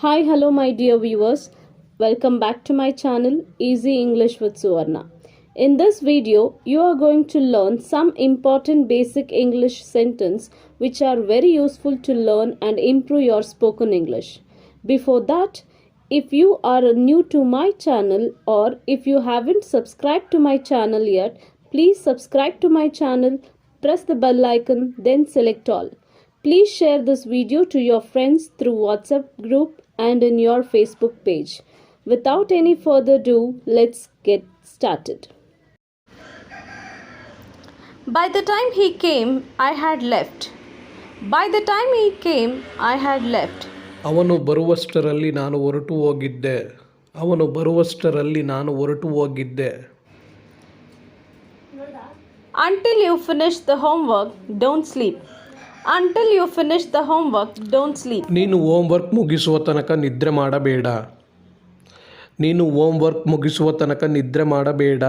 Hi, hello, my dear viewers. Welcome back to my channel Easy English with Suvarna. In this video, you are going to learn some important basic English sentence which are very useful to learn and improve your spoken English. Before that, if you are new to my channel or if you haven't subscribed to my channel yet, please subscribe to my channel, press the bell icon, then select all. Please share this video to your friends through WhatsApp group and in your Facebook page. Without any further ado, let's get started. By the time he came, I had left. By the time he came, I had left. ಅವನು ಬರುವಷ್ಟರಲ್ಲಿ ನಾನು ಹೊರಟು ಹೋಗಿದ್ದೆ. ಅವನು ಬರುವಷ್ಟರಲ್ಲಿ ನಾನು ಹೊರಟು ಹೋಗಿದ್ದೆ. Until you finish the homework, don't sleep. Until you finish the homework, don't sleep. ನೀನು homework ಮುಗಿಸುವ ತನಕ ನಿದ್ರೆ ಮಾಡಬೇಡ. ನೀನು ಹೋಮ್ವರ್ಕ್ ಮುಗಿಸುವ ತನಕ ನಿದ್ರೆ ಮಾಡಬೇಡ.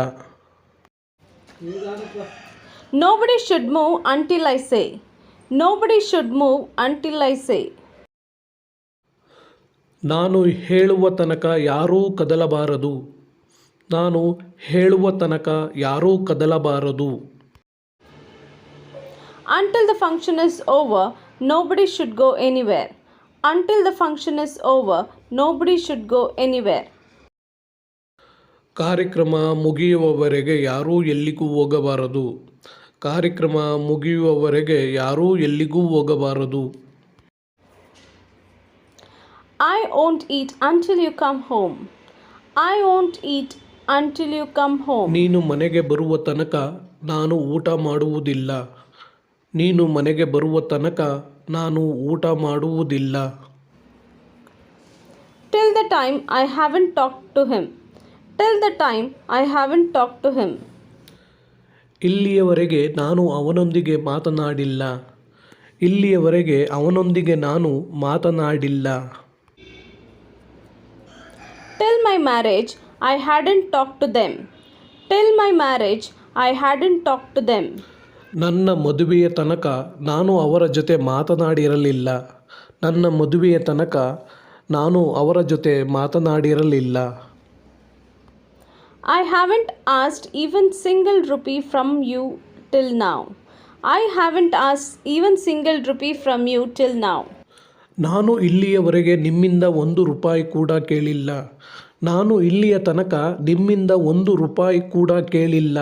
Nobody should move until I say. Nobody should move until I say. ನಾನು ಹೇಳುವ ತನಕ ಯಾರೂ ಕದಲಬಾರದು. ನಾನು ಹೇಳುವ ತನಕ ಯಾರೂ ಕದಲಬಾರದು. Until the function is over, nobody should go anywhere. Until the function is over, nobody should go anywhere. ಕಾರ್ಯಕ್ರಮ ಮುಗಿಯುವವರೆಗೆ ಯಾರೂ ಎಲ್ಲಿಗೂ ಹೋಗಬಾರದು. ಕಾರ್ಯಕ್ರಮ ಮುಗಿಯುವವರೆಗೆ ಯಾರೂ ಎಲ್ಲಿಗೂ ಹೋಗಬಾರದು. I won't eat until you come home. I won't eat until you come home. ನೀನು ಮನೆಗೆ ಬರುವ ತನಕ ನಾನು ಊಟ ಮಾಡುವುದಿಲ್ಲ. ನೀನು ಮನೆಗೆ ಬರುವ ತನಕ ನಾನು ಊಟ ಮಾಡುವುದಿಲ್ಲ. Till the time I haven't talked to him. Till the time I haven't talked to him. ಇಲ್ಲಿಯವರೆಗೆ ನಾನು ಅವನೊಂದಿಗೆ ಮಾತನಾಡಿಲ್ಲ. ಇಲ್ಲಿಯವರೆಗೆ ಅವನೊಂದಿಗೆ ನಾನು ಮಾತನಾಡಿಲ್ಲ. Till my marriage, I hadn't talked to them. Till my marriage, I hadn't talked to them. ನನ್ನ ಮದುವೆಯ ತನಕ ನಾನು ಅವರ ಜೊತೆ ಮಾತನಾಡಿರಲಿಲ್ಲ. ನನ್ನ ಮದುವೆಯ ತನಕ ನಾನು ಅವರ ಜೊತೆ ಮಾತನಾಡಿರಲಿಲ್ಲ. I haven't asked even single rupee from you till now. I haven't asked even single rupee from you till now. ನಾನು ಇಲ್ಲಿಯವರೆಗೆ ನಿಮ್ಮಿಂದ ₹1 ಕೂಡ ಕೇಳಿಲ್ಲ. ನಾನು ಇಲ್ಲಿಯ ತನಕ ನಿಮ್ಮಿಂದ ₹1 ಕೂಡ ಕೇಳಿಲ್ಲ.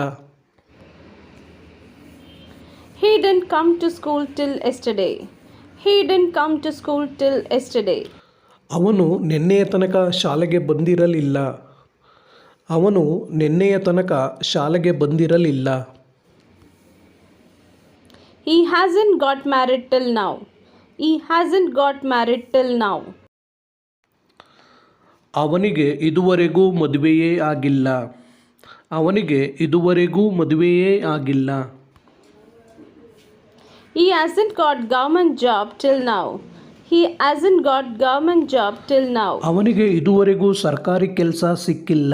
He didn't come to school till yesterday. He didn't come to school till yesterday. ಅವನು ನಿನ್ನೆಯ ತನಕ ಶಾಲೆಗೆ ಬಂದಿರಲಿಲ್ಲ. ಅವನು ನಿನ್ನೆಯ ತನಕ ಶಾಲೆಗೆ ಬಂದಿರಲಿಲ್ಲ. He hasn't got married till now. He hasn't got married till now. ಅವನಿಗೆ ಇದುವರೆಗೂ ಮದುವೆಯೇ ಆಗಿಲ್ಲ. ಅವನಿಗೆ ಇದುವರೆಗೂ ಮದುವೆಯೇ ಆಗಿಲ್ಲ. He hasn't got government job till now. He hasn't got government job till now. ಅವನಿಗೆ ಇದುವರೆಗೂ ಸರ್ಕಾರಿ ಕೆಲಸ ಸಿಕ್ಕಿಲ್ಲ.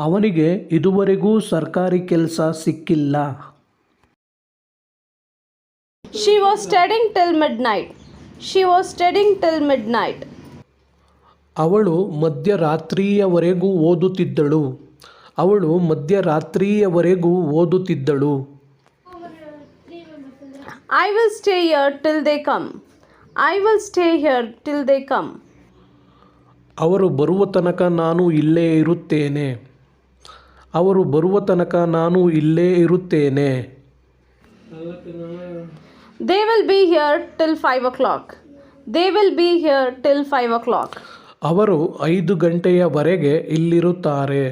ಅವನಿಗೆ ಇದುವರೆಗೂ ಸರ್ಕಾರಿ ಕೆಲಸ ಸಿಕ್ಕಿಲ್ಲ. She was studying till midnight. She was studying till midnight. ಅವಳು ಮಧ್ಯರಾತ್ರಿಯವರೆಗೂ ಓದುತ್ತಿದ್ದಳು. ಅವಳು ಮಧ್ಯರಾತ್ರಿಯವರೆಗೂ ಓದುತ್ತಿದ್ದಳು. I will stay here till they come. I will stay here till they come. ಅವರು ಬರುವ ತನಕ ನಾನು ಇಲ್ಲೇ ಇರುತ್ತೇನೆ. ಅವರು ಬರುವ ತನಕ ನಾನು ಇಲ್ಲೇ ಇರುತ್ತೇನೆ. They will be here till 5 o'clock. They will be here till 5 o'clock. ಅವರು 5 ಗಂಟೆಯವರೆಗೆ ಇಲ್ಲಿರುತ್ತಾರೆ.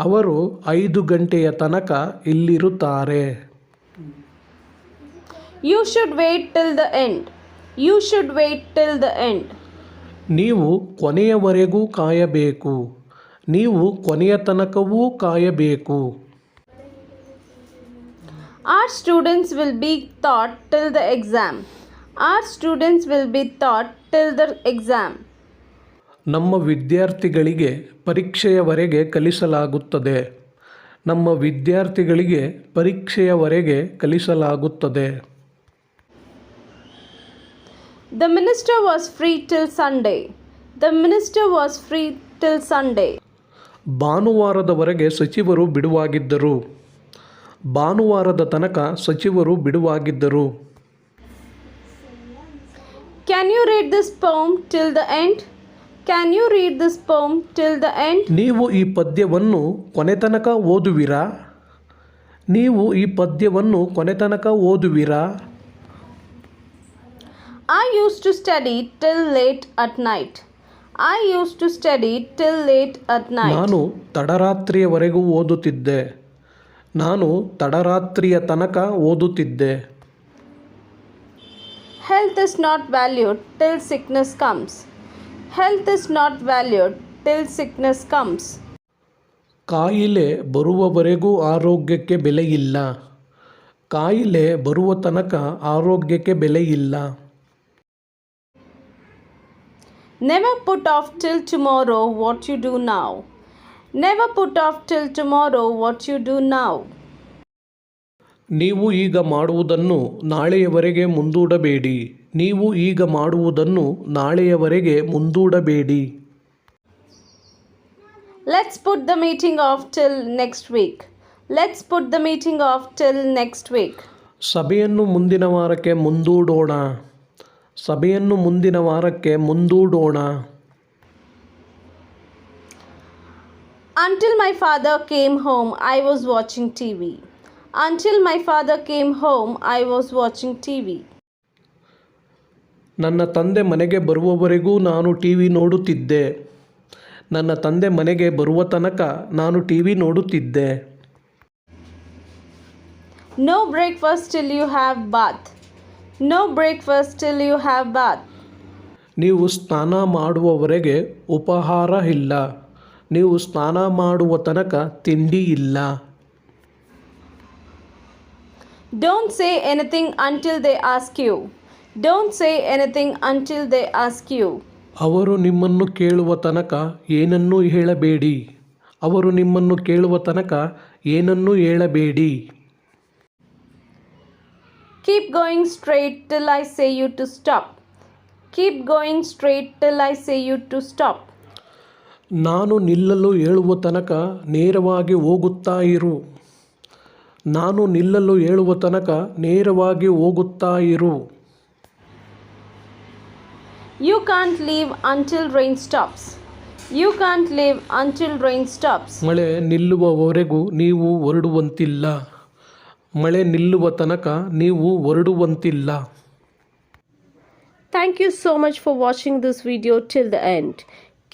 ಅವರು 5 ಗಂಟೆಯ ತನಕ ಇಲ್ಲಿರುತ್ತಾರೆ. You should wait till the end. You should wait till the end. ನೀವು ಕೊನೆಯವರೆಗೂ ಕಾಯಬೇಕು. ನೀವು ಕೊನೆಯ ತನಕವೂ ಕಾಯಬೇಕು. Our students will be taught till the exam. Our students will be taught till the exam. ನಮ್ಮ ವಿದ್ಯಾರ್ಥಿಗಳಿಗೆ ಪರೀಕ್ಷೆಯವರೆಗೆ ಕಲಿಸಲಾಗುತ್ತದೆ. ನಮ್ಮ ವಿದ್ಯಾರ್ಥಿಗಳಿಗೆ ಪರೀಕ್ಷೆಯವರೆಗೆ ಕಲಿಸಲಾಗುತ್ತದೆ. The minister was free till Sunday. The minister was free till Sunday. ಭಾನುವಾರದವರೆಗೆ ಸಚಿವರು ಬಿಡುವಾಗಿದ್ದರು. ಭಾನುವಾರದ ತನಕ ಸಚಿವರು ಬಿಡುವಾಗಿದ್ದರು. Can you read this poem till the end? Can you read this poem till the end? ನೀವು ಈ ಪದ್ಯವನ್ನು ಕೊನೆತನಕ ಓದುವಿರಾ? ನೀವು ಈ ಪದ್ಯವನ್ನು ಕೊನೆತನಕ ಓದುವಿರಾ? I used to study till late at night. I used to study till late at night. ನಾನು ತಡರಾತ್ರಿಯವರೆಗೂ ಓದುತ್ತಿದ್ದೆ. ನಾನು ತಡರಾತ್ರಿಯ ತನಕ ಓದುತ್ತಿದ್ದೆ. Health is not valued till sickness comes. Health is not valued till sickness comes. ಕಾಯಿಲೆ ಬರುವವರೆಗೂ ಆರೋಗ್ಯಕ್ಕೆ ಬೆಲೆ ಇಲ್ಲ. ಕಾಯಿಲೆ ಬರುವ ತನಕ ಆರೋಗ್ಯಕ್ಕೆ ಬೆಲೆ ಇಲ್ಲ. Never put off till tomorrow what you do now. Never put off till tomorrow what you do now. ನೀವು ಈಗ ಮಾಡುವುದನ್ನು ನಾಳೆಯವರೆಗೆ ಮುಂದೂಡಬೇಡಿ. ನೀವು ಈಗ ಮಾಡುವುದನ್ನು ನಾಳೆಯವರೆಗೆ ಮುಂದೂಡಬೇಡಿ. Let's put the meeting off till next week. Let's put the meeting off till next week. ಸಭೆಯನ್ನು ಮುಂದಿನ ವಾರಕ್ಕೆ ಮುಂದೂಡೋಣ. ಸಭೆಯನ್ನು ಮುಂದಿನ ವಾರಕ್ಕೆ ಮುಂದೂಡೋಣ. Until my father came home, I was watching TV. Until my father came home, I was watching TV. ನನ್ನ ತಂದೆ ಮನೆಗೆ ಬರುವವರೆಗೂ ನಾನು ಟಿ ವಿ ನೋಡುತ್ತಿದ್ದೆ. ನನ್ನ ತಂದೆ ಮನೆಗೆ ಬರುವ ತನಕ ನಾನು ಟಿ ವಿ ನೋಡುತ್ತಿದ್ದೆ. No breakfast till you have bath. No breakfast till you have bath. ನೀವು ಸ್ನಾನ ಮಾಡುವವರೆಗೆ ಉಪಹಾರ ಇಲ್ಲ. ನೀವು ಸ್ನಾನ ಮಾಡುವ ತನಕ ತಿಂಡಿ ಇಲ್ಲ. Don't say anything until they ask you. Don't say anything until they ask you. ಅವರು ನಿಮ್ಮನ್ನು ಕೇಳುವ ತನಕ ಏನನ್ನೂ ಹೇಳಬೇಡಿ. ಅವರು ನಿಮ್ಮನ್ನು ಕೇಳುವ ತನಕ ಏನನ್ನೂ ಹೇಳಬೇಡಿ. Keep going straight till I say you to stop. Keep going straight till I say you to stop. ನಾನು ನಿಲ್ಲಲು ಹೇಳುವ ತನಕ ನೇರವಾಗಿ ಹೋಗುತ್ತಾ ಇರು. ನಾನು ನಿಲ್ಲಲು ಹೇಳುವ ತನಕ ನೇರವಾಗಿ ಹೋಗುತ್ತಾ ಇರು. You can't leave until rain stops. You can't leave until rain stops. ಮಳೆ ನಿಲ್ಲುವವರೆಗೂ ನೀವು ಹೊರಡುವಂತಿಲ್ಲ. ಮಳೆ ನಿಲ್ಲುವ ತನಕ ನೀವು ಹೊರಡುವಂತಿಲ್ಲ. Thank you so much for watching this video till the end.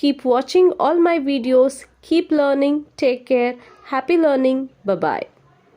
Keep watching all my videos. Keep learning. Take care. Happy learning. Bye-bye.